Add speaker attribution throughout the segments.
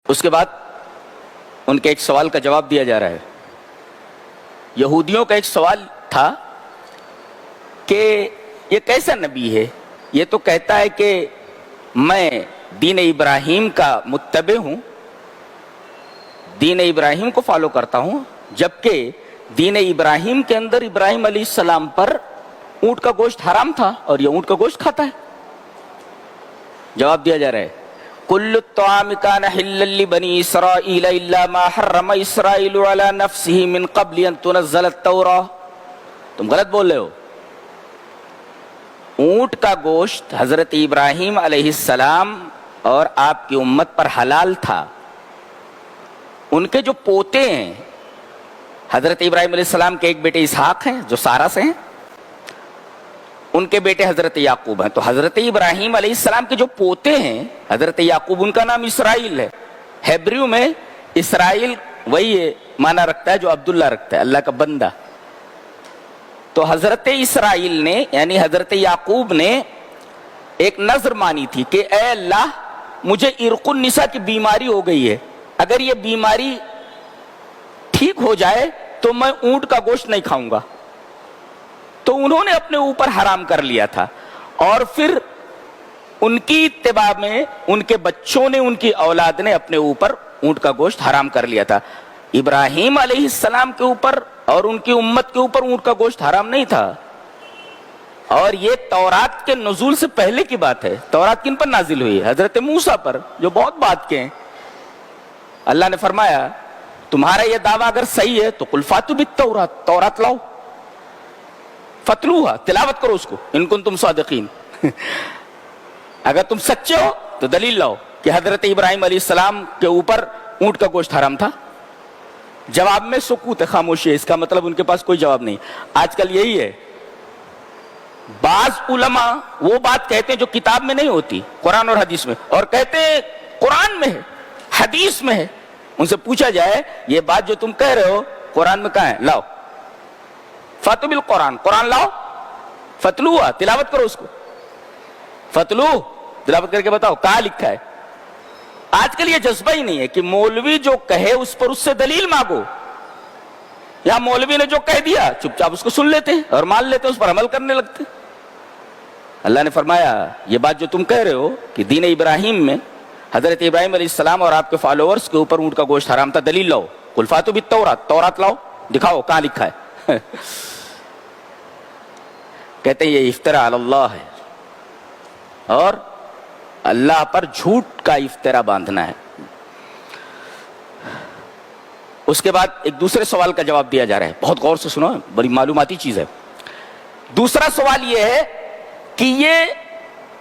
Speaker 1: اس کے بعد ان کے ایک سوال کا جواب دیا جا رہا ہے. یہودیوں کا ایک سوال تھا کہ یہ کیسا نبی ہے، یہ تو کہتا ہے کہ میں دین ابراہیم کا متبع ہوں، دین ابراہیم کو فالو کرتا ہوں، جبکہ دین ابراہیم کے اندر ابراہیم علیہ السلام پر اونٹ کا گوشت حرام تھا اور یہ اونٹ کا گوشت کھاتا ہے. جواب دیا جا رہا ہے کل الطعام کان حلا لبنی اسرائیل الا ما حرم اسرائیل علی نفسہ من قبل ان تنزل التوراۃ. تم غلط بول رہے ہو. اونٹ کا گوشت حضرت ابراہیم علیہ السلام اور آپ کی امت پر حلال تھا. ان کے جو پوتے ہیں، حضرت ابراہیم علیہ السلام کے ایک بیٹے اسحاق ہیں جو سارہ سے ہیں، ان کے بیٹے حضرت یعقوب ہیں. تو حضرت ابراہیم علیہ السلام کے جو پوتے ہیں حضرت یعقوب، ان کا نام اسرائیل ہے. ہیبریو میں اسرائیل وہی معنی رکھتا ہے جو عبداللہ رکھتا ہے، اللہ کا بندہ. تو حضرت اسرائیل نے یعنی حضرت یعقوب نے ایک نذر مانی تھی کہ اے اللہ مجھے عرق النساء کی بیماری ہو گئی ہے، اگر یہ بیماری ٹھیک ہو جائے تو میں اونٹ کا گوشت نہیں کھاؤں گا. تو انہوں نے اپنے اوپر حرام کر لیا تھا، اور پھر ان کی اتباع میں ان کے بچوں نے، ان کی اولاد نے اپنے اوپر اونٹ کا گوشت حرام کر لیا تھا. ابراہیم علیہ السلام کے اوپر اور ان کی امت کے اوپر اونٹ کا گوشت حرام نہیں تھا. اور یہ تورات کے نزول سے پہلے کی بات ہے. تورات کن پر نازل ہوئی؟ حضرت موسیٰ پر، جو بہت بات کے ہیں. اللہ نے فرمایا تمہارا یہ دعویٰ اگر صحیح ہے تو قل فاتوا بالتوراۃ، تورات لاؤ، فتلوها، تلاوت کرو اس کو، ان کنتم صادقین. اگر تم سچے ہو تو دلیل لاؤ کہ حضرت ابراہیم علیہ السلام کے اوپر اونٹ کا گوشت حرام تھا. جواب میں سکوت ہے، خاموشی ہے. اس کا مطلب ان کے پاس کوئی جواب نہیں. آج کل یہی ہے، بعض علماء وہ بات کہتے ہیں جو کتاب میں نہیں ہوتی، قرآن اور حدیث میں، اور کہتے ہیں قرآن میں ہے، حدیث میں ہے. ان سے پوچھا جائے یہ بات جو تم کہہ رہے ہو قرآن میں کہاں ہے؟ لاؤ، فاتوا بالقرآن، قرآن لاؤ، فتلوها، تلاوت کرو اس کو، فتلو، تلاوت کر کے بتاؤ کہاں لکھا ہے. آج کل یہ جذبہ ہی نہیں ہے کہ مولوی جو کہے اس پر اس سے دلیل مانگو، یا مولوی نے جو کہہ دیا چپ چاپ اس کو سن لیتے ہیں اور مان لیتے ہیں، اس پر عمل کرنے لگتے. اللہ نے فرمایا یہ بات جو تم کہہ رہے ہو کہ دین ابراہیم میں حضرت ابراہیم علیہ السلام اور آپ کے فالوورز کے اوپر اونٹ کا گوشت حرام تھا، دلیل لاؤ. قل فاتوا بالتوراۃ، تورات لاؤ، دکھاؤ کہاں لکھا ہے. کہتے ہیں یہ افتراء علی اللہ ہے، اور اللہ پر جھوٹ کا افتراء باندھنا ہے. اس کے بعد ایک دوسرے سوال کا جواب دیا جا رہا ہے. بہت غور سے سنو، بڑی معلوماتی چیز ہے. دوسرا سوال یہ ہے کہ یہ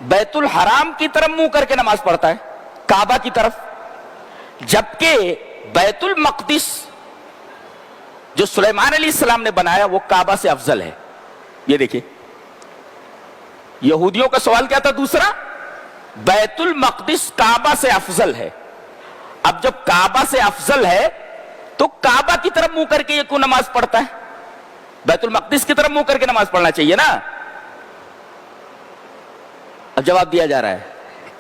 Speaker 1: بیت الحرام کی طرف منہ کر کے نماز پڑھتا ہے، کعبہ کی طرف، جبکہ بیت المقدس جو سلیمان علیہ السلام نے بنایا وہ کعبہ سے افضل ہے. یہ دیکھیں یہودیوں کا سوال کیا تھا دوسرا، بیت المقدس کعبہ سے افضل ہے. اب جب کعبہ سے افضل ہے تو کعبہ کی طرف منہ کر کے یہ کیوں نماز پڑھتا ہے؟ بیت المقدس کی طرف منہ کر کے نماز پڑھنا چاہیے نا. اب جواب دیا جا رہا ہے،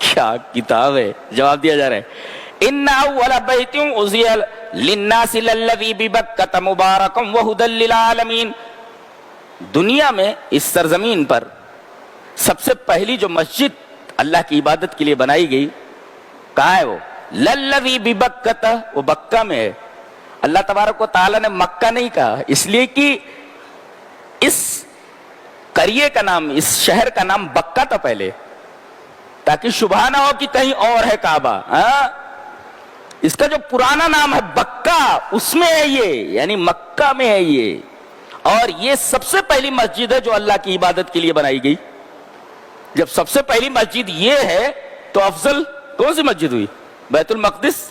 Speaker 1: کیا کتاب ہے. جواب دیا جا رہا ہے ان اول بیت عزی للناس للذی ببکۃ مبارکا وہدی للعالمین. دنیا میں اس سرزمین پر سب سے پہلی جو مسجد اللہ کی عبادت کے لیے بنائی گئی کہاں ہے؟ وہ للذی ببکۃ، وہ بکہ میں ہے. اللہ تبارک و تعالی نے مکہ نہیں کہا، اس لیے کہ اس قریے کا نام، اس شہر کا نام بکہ تھا پہلے، تاکہ شبہ نہ ہو کہ کہیں اور ہے کعبہ. اس کا جو پرانا نام ہے بکہ، اس میں ہے یہ، یعنی مکہ میں ہے یہ. اور یہ سب سے پہلی مسجد ہے جو اللہ کی عبادت کے لیے بنائی گئی. جب سب سے پہلی مسجد یہ ہے تو افضل کون سی مسجد ہوئی؟ بیت المقدس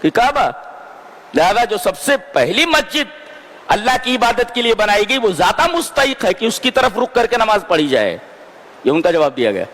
Speaker 1: کی کعبہ. لہذا جو سب سے پہلی مسجد اللہ کی عبادت کے لیے بنائی گئی وہ ذاتہ مستحق ہے کہ اس کی طرف رخ کر کے نماز پڑھی جائے. یہ ان کا جواب دیا گیا.